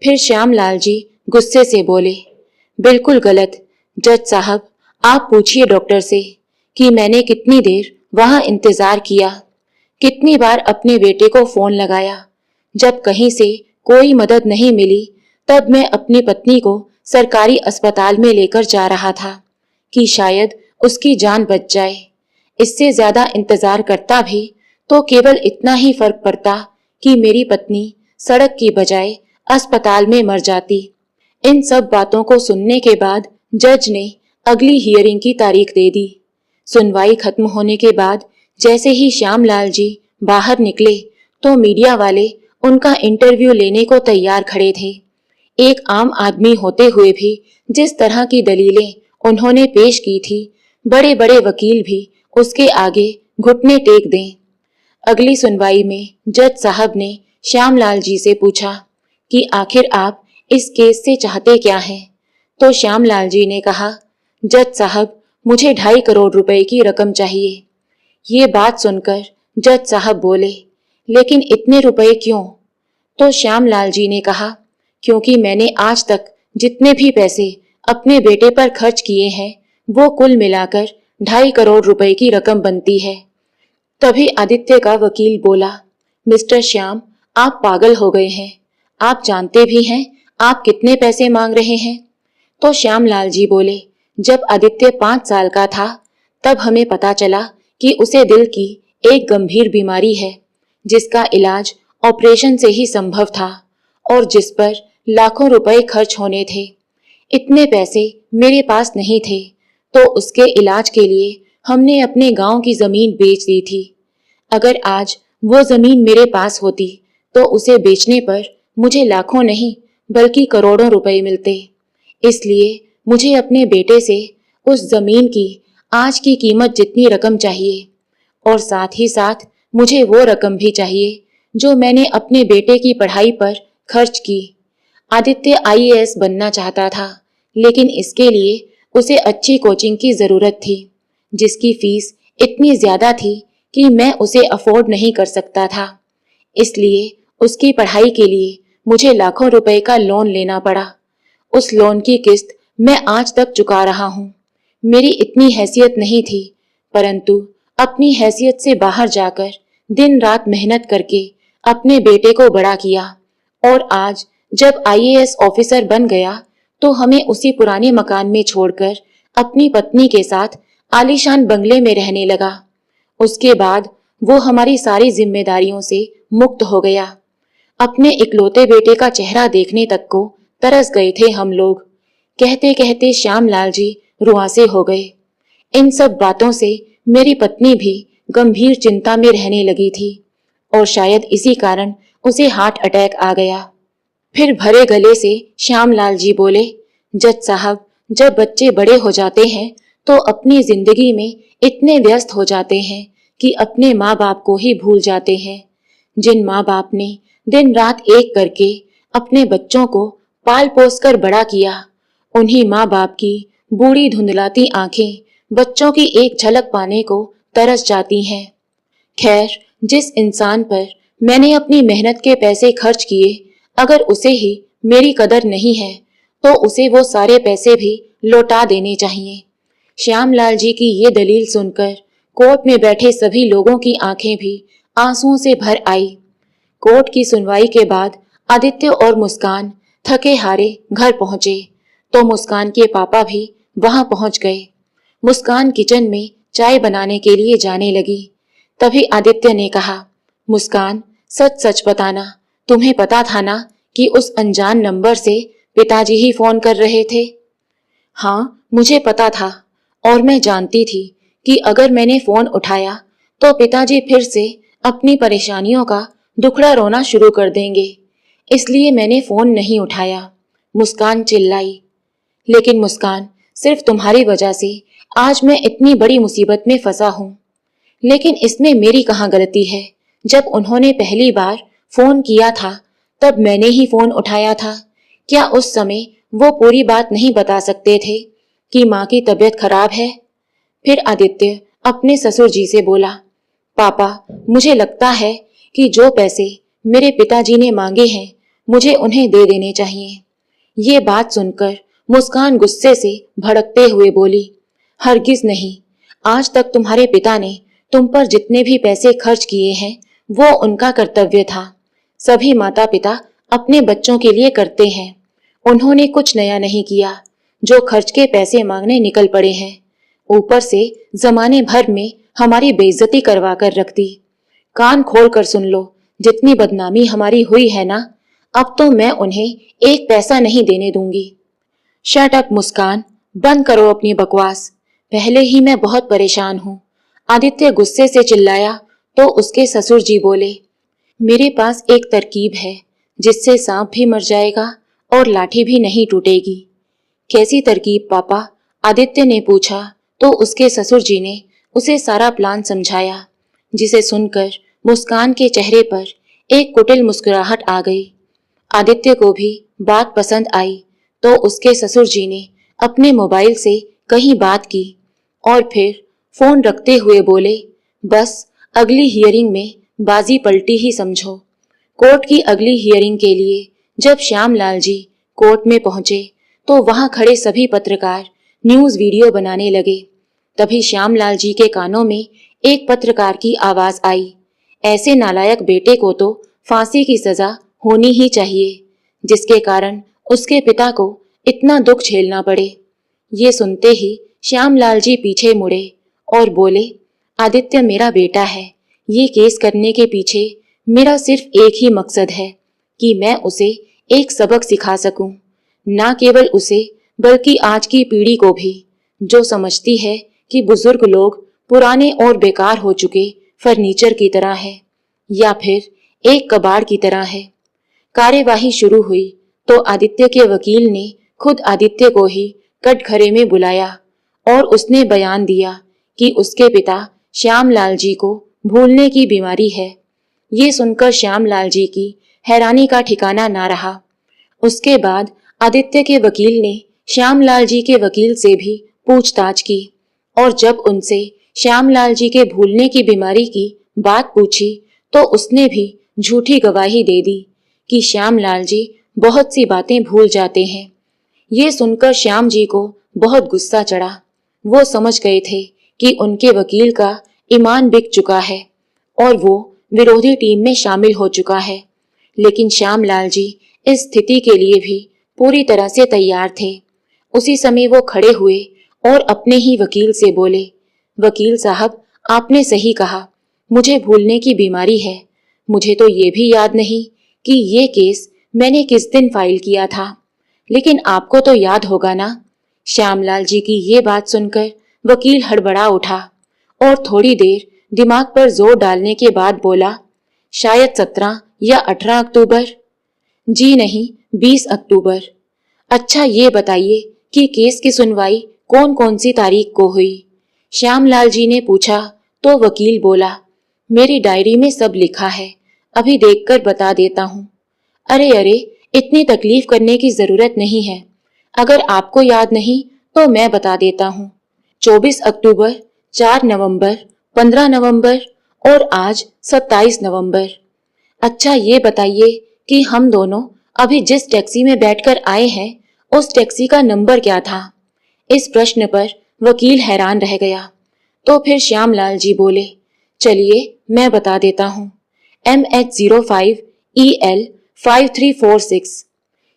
[SPEAKER 1] फिर श्यामलाल जी गुस्से से बोले, बिल्कुल गलत। जज साहब, आप पूछिए डॉक्टर से कि मैंने कितनी देर वहां इंतजार किया, कितनी बार अपने बेटे को फोन लगाया। जब कहीं से कोई मदद नहीं मिली तब मैं अपनी पत्नी को सरकारी अस्पताल में लेकर जा रहा था कि शायद उसकी जान बच जाए। इससे ज्यादा इंतजार करता भी तो केवल इतना ही फर्क पड़ता कि मेरी पत्नी सड़क की बजाय अस्पताल में मर जाती। इन सब बातों को सुनने के बाद जज ने अगली हियरिंग की तारीख दे दी। सुनवाई खत्म होने के बाद जैसे ही श्यामलाल जी बाहर निकले तो मीडिया वाले उनका इंटरव्यू लेने को तैयार खड़े थे। एक आम आदमी होते हुए भी जिस तरह की दलीलें उन्होंने पेश की थी, बड़े बड़े वकील भी उसके आगे घुटने टेक दें। अगली सुनवाई में जज साहब ने श्यामलाल जी से पूछा कि आखिर आप इस केस से चाहते क्या हैं? तो श्यामलाल जी ने कहा, जज साहब, मुझे 2.5 करोड़ रुपए की रकम चाहिए। ये बात सुनकर जज साहब बोले, लेकिन इतने रुपए क्यों? तो श्यामलाल जी ने कहा, क्योंकि मैंने आज तक जितने भी पैसे अपने बेटे पर खर्च किए हैं वो कुल मिलाकर 2.5 करोड़ रुपए की रकम बनती है। तभी आदित्य का वकील बोला, मिस्टर श्याम, आप पागल हो गए हैं। आप जानते भी हैं आप कितने पैसे मांग रहे हैं? तो श्यामलाल जी बोले, जब आदित्य 5 साल का था तब हमें पता चला कि उसे दिल की एक गंभीर बीमारी है जिसका इलाज ऑपरेशन से ही संभव था और जिस पर लाखों रुपए खर्च होने थे। इतने पैसे मेरे पास नहीं थे तो उसके इलाज के लिए हमने अपने गांव की जमीन बेच दी थी। अगर आज वो जमीन मेरे पास होती तो उसे बेचने पर मुझे लाखों नहीं बल्कि करोड़ों रुपए मिलते। इसलिए मुझे अपने बेटे से उस जमीन की आज की कीमत जितनी रकम चाहिए और साथ ही साथ मुझे वो रकम भी चाहिए जो मैंने अपने बेटे की पढ़ाई पर खर्च की। आदित्य आईएएस बनना चाहता था, लेकिन इसके लिए उसे अच्छी कोचिंग की जरूरत थी जिसकी फीस इतनी ज्यादा थी कि मैं उसे अफोर्ड नहीं कर सकता था। इसलिए उसकी पढ़ाई के लिए मुझे लाखों रुपए का लोन लेना पड़ा। उस लोन की किस्त मैं आज तक चुका रहा हूँ। मेरी इतनी हैसियत नहीं थी, परंतु अपनी हैसियत से बाहर जाकर दिन रात मेहनत करके अपने बेटे को बड़ा किया और आज जब आईएएस ऑफिसर बन गया तो हमें उसी पुराने मकान में छोड़कर अपनी पत्नी के साथ आलीशान बंगले में रहने लगा। उसके बाद वो हमारी सारी जिम्मेदारियों से मुक्त हो गया। अपने इकलौते बेटे का चेहरा देखने तक को तरस गए थे हम लोग। कहते कहते श्यामलाल जी रुआंसे हो गए। इन सब बातों से मेरी पत्नी भी गंभीर चिंता में रहने लगी थी और शायद इसी कारण उसे हार्ट अटैक आ गया। फिर भरे गले से श्यामलाल जी बोले, जज साहब, जब बच्चे बड़े हो जाते हैं तो अपनी जिंदगी में इतने व्यस्त हो जाते हैं कि अपने माँ बाप को ही भूल जाते हैं। जिन माँ बाप ने दिन रात एक करके अपने बच्चों को पाल पोस कर बड़ा किया, उन्हीं माँ बाप की बूढ़ी धुंधलाती आंखें बच्चों की एक झलक पाने को तरस जाती हैं। खैर, जिस इंसान पर मैंने अपनी मेहनत के पैसे खर्च किए, अगर उसे ही मेरी कदर नहीं है तो उसे वो सारे पैसे भी लौटा देने चाहिए। श्यामलाल जी की ये दलील सुनकर कोर्ट में बैठे सभी लोगों की आंखें भी आंसुओं से भर आई। कोर्ट की सुनवाई के बाद आदित्य और मुस्कान थके हारे घर पहुंचे तो मुस्कान के पापा भी वहां पहुंच गए। मुस्कान किचन में चाय बनाने के लिए जाने लगी। तभी आदित्य ने कहा, मुस्कान, सच सच बताना, तुम्हें पता था ना कि उस अनजान नंबर से पिताजी ही फोन कर रहे थे? हाँ, मुझे पता था और मैं जानती थी कि अगर मैंने फोन उठाया तो पिताजी फिर से अपनी परेशानियों का दुखड़ा रोना शुरू कर देंगे, इसलिए मैंने फोन नहीं उठाया। मुस्कान चिल्लाई। लेकिन मुस्कान, सिर्फ तुम्हारी वजह से आज मैं इतनी बड़ी मुसीबत में फंसा हूँ। लेकिन इसमें मेरी कहाँ गलती है? जब उन्होंने पहली बार फोन किया था तब मैंने ही फोन उठाया था। क्या उस समय वो पूरी बात नहीं बता सकते थे कि माँ की तबीयत खराब है? फिर आदित्य अपने ससुर जी से बोला, पापा, मुझे लगता है कि जो पैसे मेरे पिताजी ने मांगे हैं मुझे उन्हें दे देने चाहिए। ये बात सुनकर मुस्कान गुस्से से भड़कते हुए बोली, हरगिज नहीं। आज तक तुम्हारे पिता ने तुम पर जितने भी पैसे खर्च किए हैं वो उनका कर्तव्य था। सभी माता पिता अपने बच्चों के लिए करते हैं। उन्होंने कुछ नया नहीं किया जो खर्च के पैसे मांगने निकल पड़े हैं। ऊपर से जमाने भर में हमारी बेइज्जती करवा कर रख दी। कान खोल कर सुन लो, जितनी बदनामी हमारी हुई है ना, अब तो मैं उन्हें एक पैसा नहीं देने दूंगी। शट अप मुस्कान, बंद करो अपनी बकवास। पहले ही मैं बहुत परेशान हूँ। आदित्य गुस्से से चिल्लाया तो उसके ससुर जी बोले, मेरे पास एक तरकीब है जिससे सांप भी मर जाएगा और लाठी भी नहीं टूटेगी। कैसी तरकीब पापा? आदित्य ने पूछा तो उसके ससुर जी ने उसे सारा प्लान समझाया, जिसे सुनकर मुस्कान के चेहरे पर एक कुटिल मुस्कुराहट आ गई। आदित्य को भी बात पसंद आई तो उसके ससुर जी ने अपने मोबाइल से कहीं बात की और फिर फोन रखते हुए बोले, बस अगली हियरिंग में बाजी पलटी ही समझो। कोर्ट की अगली हियरिंग के लिए जब श्यामलाल जी कोर्ट में पहुंचे तो वहां खड़े सभी पत्रकार न्यूज वीडियो बनाने लगे। तभी श्यामलाल जी के कानों में एक पत्रकार की आवाज आई, ऐसे नालायक बेटे को तो फांसी की सजा होनी ही चाहिए, जिसके कारण उसके पिता को इतना दुख झेलना पड़े। ये सुनते ही श्यामलाल जी पीछे मुड़े और बोले, आदित्य मेरा बेटा है। ये केस करने के पीछे मेरा सिर्फ एक ही मकसद है कि मैं उसे एक सबक सिखा सकूं। ना केवल उसे बल्कि आज की पीढ़ी को भी, जो समझती है कि बुजुर्ग लोग पुराने और बेकार हो चुके फर्नीचर की तरह है या फिर एक कबाड़ की तरह है। कार्यवाही शुरू हुई तो आदित्य के वकील ने खुद आदित्य को ही कटघरे में बुलाया और उसने बयान दिया कि उसके पिता श्यामलाल जी को भूलने की बीमारी है। ये सुनकर श्यामलाल जी की हैरानी का ठिकाना ना रहा। उसके बाद आदित्य के वकील ने श्यामलाल जी के वकील से भी पूछताछ की और जब उनसे श्यामलाल जी के भूलने की बीमारी की बात पूछी तो उसने भी झूठी गवाही दे दी कि श्यामलाल जी बहुत सी बातें भूल जाते हैं। ये सुनकर श्याम जी को बहुत गुस्सा चढ़ा। वो समझ गए थे कि उनके वकील का ईमान बिक चुका है और वो विरोधी टीम में शामिल हो चुका है। लेकिन श्यामलाल जी इस स्थिति के लिए भी पूरी तरह से तैयार थे। उसी समय वो खड़े हुए और अपने ही वकील से बोले, वकील साहब, आपने सही कहा, मुझे भूलने की बीमारी है। मुझे तो ये भी याद नहीं कि ये केस मैंने किस दिन फाइल किया था, लेकिन आपको तो याद होगा ना। श्यामलाल जी की ये बात सुनकर वकील हड़बड़ा उठा और थोड़ी देर दिमाग पर जोर डालने के बाद बोला, शायद 17 या 18 अक्टूबर। जी नहीं, 20 अक्टूबर। अच्छा ये बताइए कि केस की सुनवाई कौन कौन सी तारीख को हुई? श्यामलाल जी ने पूछा तो वकील बोला, मेरी डायरी में सब लिखा है, अभी देखकर बता देता हूँ। अरे अरे, इतनी तकलीफ करने की जरूरत नहीं है। अगर आपको याद नहीं तो मैं बता देता हूँ। 24 अक्टूबर, 4 नवंबर, 15 नवंबर और आज 27 नवंबर। अच्छा ये बताइए कि हम दोनों अभी जिस टैक्सी में बैठकर आए हैं उस टैक्सी का नंबर क्या था? इस प्रश्न पर वकील हैरान रह गया। तो फिर श्यामलाल जी बोले, चलिए मैं बता देता हूँ, MH05EL 5346।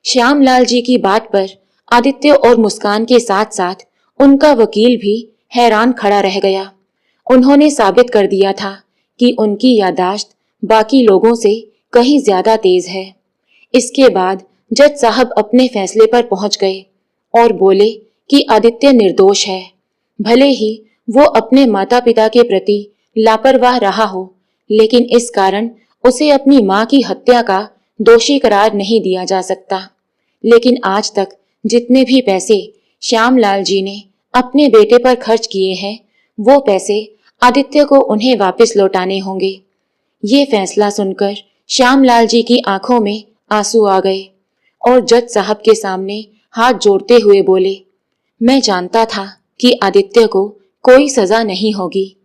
[SPEAKER 1] श्यामलाल जी की बात पर आदित्य और मुस्कान के साथ साथ उनका वकील भी हैरान खड़ा रह गया। उन्होंने साबित कर दिया था कि उनकी याददाश्त बाकी लोगों से कहीं ज्यादा तेज है। इसके बाद जज साहब अपने फैसले पर पहुंच गए और बोले कि आदित्य निर्दोष है। भले ही वो अपने माता पिता के प्रति लापरवाह रहा हो, लेकिन इस कारण उसे अपनी मां की हत्या का दोषी करार नहीं दिया जा सकता। लेकिन आज तक जितने भी पैसे श्यामलाल जी ने अपने बेटे पर खर्च किए हैं, वो पैसे आदित्य को उन्हें वापस लौटाने होंगे। ये फैसला सुनकर श्यामलाल जी की आंखों में आंसू आ गए और जज साहब के सामने हाथ जोड़ते हुए बोले, मैं जानता था कि आदित्य को कोई सजा नहीं होगी,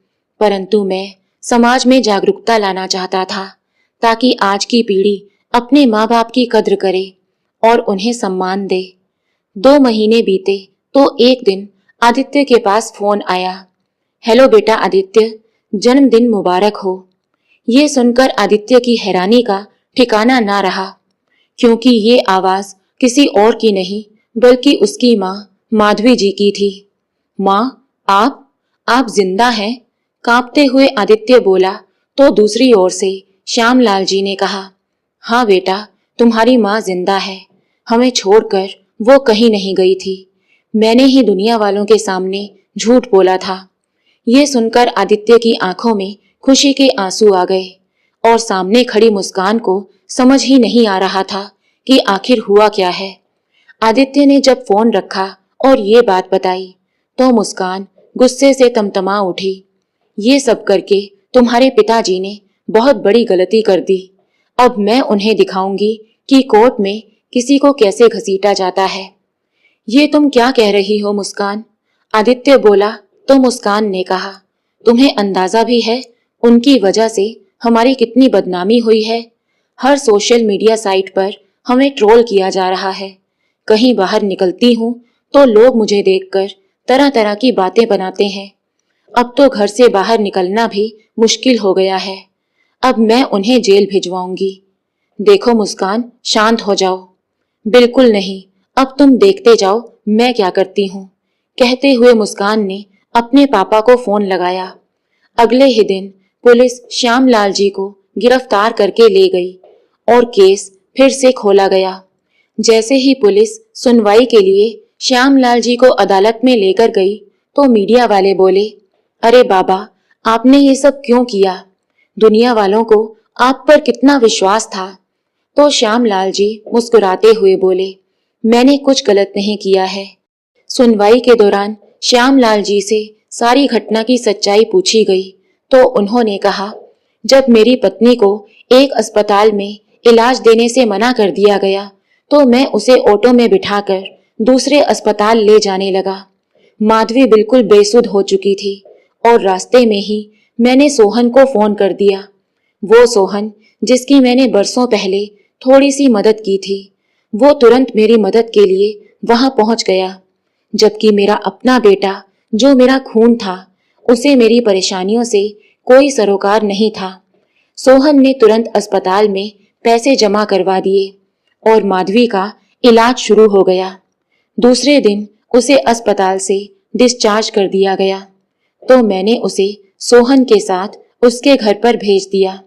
[SPEAKER 1] परंतु मैं समाज में जागरूकता लाना चाहता था ताकि आज की पीढ़ी अपने माँ बाप की कद्र करे और उन्हें सम्मान दे। 2 महीने बीते तो एक दिन आदित्य के पास फोन आया। हेलो बेटा आदित्य, जन्मदिन मुबारक हो। ये सुनकर आदित्य की हैरानी का ठिकाना ना रहा, क्योंकि ये आवाज किसी और की नहीं बल्कि उसकी माँ माधवी जी की थी। माँ, आप जिंदा हैं? कांपते हुए आदित्य बोला तो दूसरी ओर से श्यामलाल जी ने कहा, हाँ बेटा, तुम्हारी माँ जिंदा है। हमें छोड़कर वो कहीं नहीं गई थी। मैंने ही दुनिया वालों के सामने झूठ बोला था। ये सुनकर आदित्य की आंखों में खुशी के आंसू आ गए और सामने खड़ी मुस्कान को समझ ही नहीं आ रहा था कि आखिर हुआ क्या है। आदित्य ने जब फोन रखा और ये बात बताई तो मुस्कान गुस्से से तमतमा उठी। ये सब करके तुम्हारे पिताजी ने बहुत बड़ी गलती कर दी। अब मैं उन्हें दिखाऊंगी कि कोर्ट में किसी को कैसे घसीटा जाता है। ये तुम क्या कह रही हो मुस्कान? आदित्य बोला तो मुस्कान ने कहा, तुम्हें अंदाजा भी है उनकी वजह से हमारी कितनी बदनामी हुई है। हर सोशल मीडिया साइट पर हमें ट्रोल किया जा रहा है। कहीं बाहर निकलती हूँ तो लोग मुझे देखकर तरह तरह की बातें बनाते हैं। अब तो घर से बाहर निकलना भी मुश्किल हो गया है। अब मैं उन्हें जेल भिजवाऊंगी। देखो मुस्कान, शांत हो जाओ। बिल्कुल नहीं, अब तुम देखते जाओ मैं क्या करती हूँ। कहते हुए मुस्कान ने अपने पापा को फोन लगाया। अगले ही दिन पुलिस श्यामलाल जी को गिरफ्तार करके ले गई और केस फिर से खोला गया। जैसे ही पुलिस सुनवाई के लिए श्यामलाल जी को अदालत में लेकर गई तो मीडिया वाले बोले, अरे बाबा, आपने ये सब क्यों किया? दुनिया वालों को आप पर कितना विश्वास था। तो श्यामलाल जी मुस्कुराते हुए बोले, मैंने कुछ गलत नहीं किया है। सुनवाई के दौरान श्यामलाल जी से सारी घटना की सच्चाई पूछी गई तो उन्होंने कहा, जब मेरी पत्नी को एक अस्पताल में इलाज देने से मना कर दिया गया तो मैं उसे ऑटो में बिठाकर दूसरे अस्पताल ले जाने लगा। माधवी बिल्कुल बेसुध हो चुकी थी और रास्ते में ही मैंने सोहन को फोन कर दिया। वो सोहन जिसकी मैंने बरसों पहले थोड़ी सी मदद की थी, वो तुरंत मेरी मदद के लिए वहां पहुंच गया, जबकि मेरा अपना बेटा जो मेरा खून था, उसे मेरी परेशानियों से कोई सरोकार नहीं था। सोहन ने तुरंत अस्पताल में पैसे जमा करवा दिए और माधवी का इलाज शुरू हो गया। दूसरे दिन उसे अस्पताल से डिस्चार्ज कर दिया गया तो मैंने उसे सोहन के साथ उसके घर पर भेज दिया।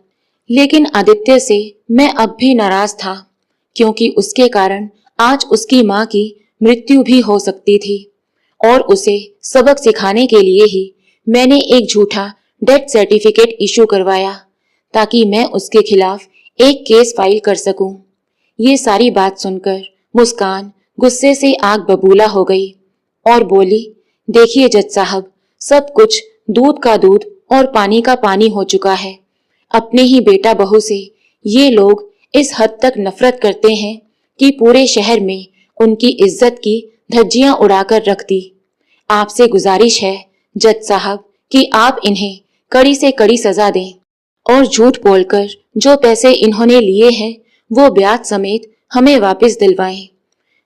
[SPEAKER 1] लेकिन आदित्य से मैं अब भी नाराज था, क्योंकि उसके कारण आज उसकी माँ की मृत्यु भी हो सकती थी और उसे सबक सिखाने के लिए ही मैंने एक झूठा डेथ सर्टिफिकेट इशू करवाया ताकि मैं उसके खिलाफ एक केस फाइल कर सकूं। ये सारी बात सुनकर मुस्कान गुस्से से आग बबूला हो गई और बोली, देखिए जज साहब, सब कुछ दूध का दूध और पानी का पानी हो चुका है। अपने ही बेटा बहू से ये लोग इस हद तक नफरत करते हैं कि पूरे शहर में उनकी इज्जत की धज्जियां उड़ाकर रख दी। आपसे गुजारिश है जज साहब कि आप इन्हें कड़ी से कड़ी सजा दें और झूठ बोलकर जो पैसे इन्होंने लिए हैं वो ब्याज समेत हमें वापस दिलवाएं।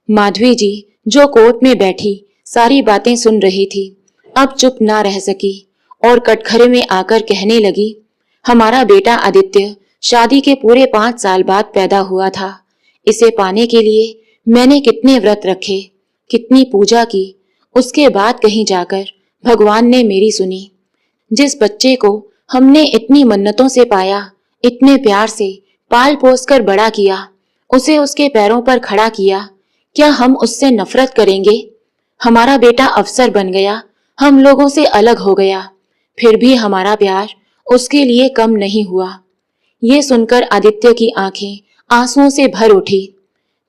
[SPEAKER 1] माधवी जी जो कोर्ट में बैठी सारी बातें सुन रही थी, अब चुप ना रह सकी और कटघरे में आकर कहने लगी, हमारा बेटा आदित्य शादी के पूरे 5 साल बाद पैदा हुआ था। इसे पाने के लिए मैंने कितने व्रत रखे, कितनी पूजा की, उसके बाद कहीं जाकर भगवान ने मेरी सुनी। जिस बच्चे को हमने इतनी मन्नतों से पाया, इतने प्यार से पाल पोस कर बड़ा किया, उसे उसके पैरों पर खड़ा किया, क्या हम उससे नफरत करेंगे? हमारा बेटा अफसर बन गया, हम लोगों से अलग हो गया, फिर भी हमारा प्यार उसके लिए कम नहीं हुआ। ये सुनकर आदित्य की आंखें आंसुओं से भर उठी।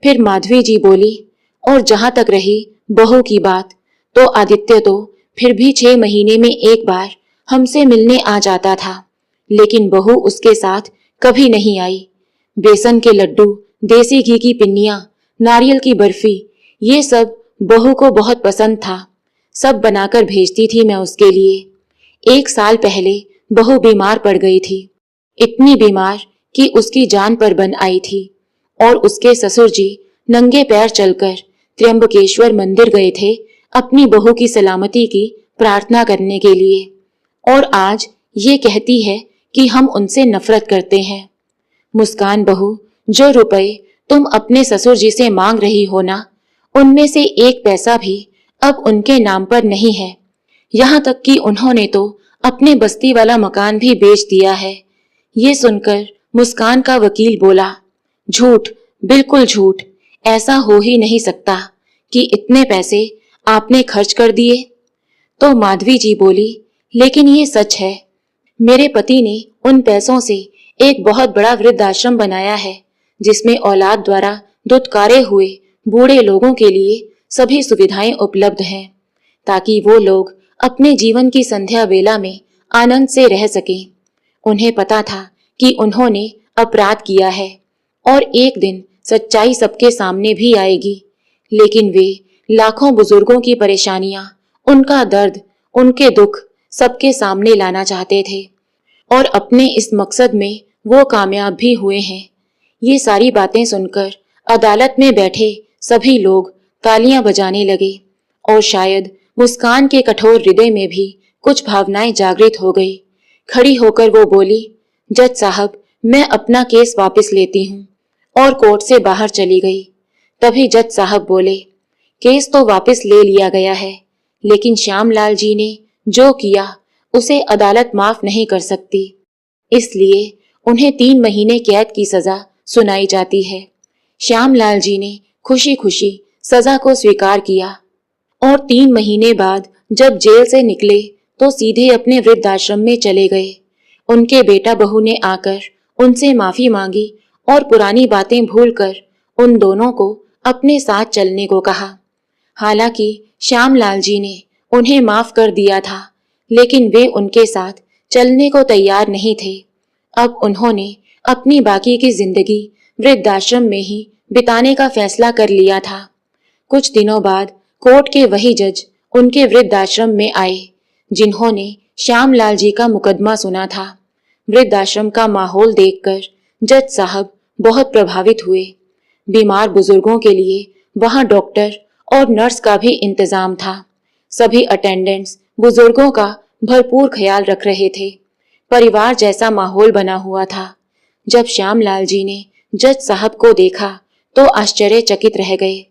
[SPEAKER 1] फिर माधवी जी बोली, और जहां तक रही बहू की बात तो आदित्य तो फिर भी 6 महीने में एक बार हमसे मिलने आ जाता था, लेकिन बहू उसके साथ कभी नहीं आई। बेसन के लड्डू, देसी घी की पिन्नियां, नारियल की बर्फी, ये सब बहू को बहुत पसंद था। सब बनाकर भेजती थी मैं उसके लिए। 1 साल पहले बहू बीमार पड़ गई थी, इतनी बीमार कि उसकी जान पर बन आई थी। और उसके ससुर जी नंगे पैर चलकर त्र्यंबकेश्वर मंदिर गए थे अपनी बहू की सलामती की प्रार्थना करने के लिए। और आज ये कहती है कि हम उनसे नफरत करते हैं। मुस्कान बहू, जो रुपए तुम अपने ससुर जी से मांग रही हो ना, उनमें से 1 पैसा भी अब उनके नाम पर नहीं है। यहाँ तक कि उन्होंने तो अपने बस्ती वाला मकान भी बेच दिया है। ये सुनकर मुस्कान का वकील बोला, झूठ, बिल्कुल झूठ, ऐसा हो ही नहीं सकता कि इतने पैसे आपने खर्च कर दिए। तो माधवी जी बोली, लेकिन ये सच है। मेरे पति ने उन पैसों से एक बहुत बड़ा वृद्धाश्रम बनाया है, जिसमें औलाद द्वारा दुत्कारे हुए बूढ़े लोगों के लिए सभी सुविधाएं उपलब्ध हैं, ताकि वो लोग अपने जीवन की संध्या वेला में आनंद से रह सकें। उन्हें पता था कि उन्होंने अपराध किया है और एक दिन सच्चाई सबके सामने भी आएगी, लेकिन वे लाखों बुजुर्गों की परेशानियां, उनका दर्द, उनके दुख सबके सामने लाना चाहते थे और अपने इस मकसद में वो कामयाब भी हुए हैं। ये सारी बातें सुनकर अदालत में बैठे सभी लोग तालियां बजाने लगे और शायद मुस्कान के कठोर हृदय में भी कुछ भावनाएं जागृत हो गई। खड़ी होकर वो बोली, जज साहब, मैं अपना केस वापस लेती हूँ, और कोर्ट से बाहर चली गई। तभी जज साहब बोले, केस तो वापस ले लिया गया है, लेकिन श्यामलाल जी ने जो किया उसे अदालत माफ नहीं कर सकती, इसलिए उन्हें 3 महीने कैद की सजा सुनाई जाती है। श्यामलाल जी ने खुशी खुशी सजा को स्वीकार किया और 3 महीने बाद जब जेल से निकले तो सीधे अपने वृद्धाश्रम में चले गए। उनके बेटा बहू ने आकर उनसे माफी मांगी और पुरानी बातें भूलकर उन दोनों को अपने साथ चलने को कहा। हालांकि श्यामलाल जी ने उन्हें माफ कर दिया था, लेकिन वे उनके साथ चलने को तैयार नहीं थे। अब उन्होंने अपनी बाकी की जिंदगी वृद्धाश्रम में ही बिताने का फैसला कर लिया था। कुछ दिनों बाद कोर्ट के वही जज उनके वृद्धाश्रम में आए जिन्होंने श्यामलाल जी का मुकदमा सुना था। वृद्धाश्रम का माहौल देखकर जज साहब बहुत प्रभावित हुए। बीमार बुजुर्गों के लिए वहां डॉक्टर और नर्स का भी इंतजाम था। सभी अटेंडेंट्स बुजुर्गों का भरपूर ख्याल रख रहे थे। परिवार जैसा माहौल बना हुआ था। जब श्यामलाल जी ने जज साहब को देखा तो आश्चर्यचकित रह गए।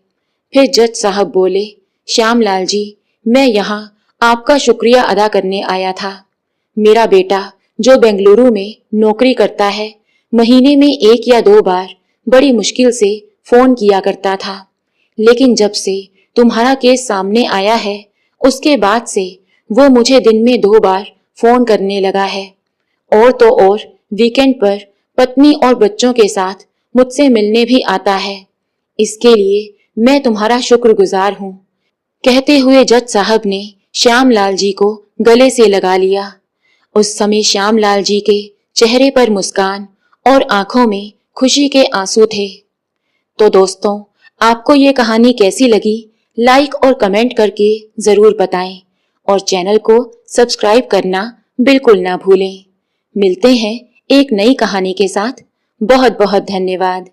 [SPEAKER 1] फिर जज साहब बोले, श्यामलाल जी, मैं यहाँ आपका शुक्रिया अदा करने आया था। मेरा बेटा जो बेंगलुरु में नौकरी करता है, महीने में 1 या 2 बार बड़ी मुश्किल से फोन किया करता था, लेकिन जब से तुम्हारा केस सामने आया है उसके बाद से वो मुझे दिन में 2 बार फोन करने लगा है। और तो और वीकेंड पर पत्नी और बच्चों के साथ मुझसे मिलने भी आता है। इसके लिए मैं तुम्हारा शुक्रगुजार हूँ। कहते हुए जज साहब ने श्यामलाल जी को गले से लगा लिया। उस समय श्यामलाल जी के चेहरे पर मुस्कान और आंखों में खुशी के आंसू थे। तो दोस्तों, आपको ये कहानी कैसी लगी, लाइक और कमेंट करके जरूर बताएं और चैनल को सब्सक्राइब करना बिल्कुल ना भूलें। मिलते हैं एक नई कहानी के साथ। बहुत बहुत धन्यवाद।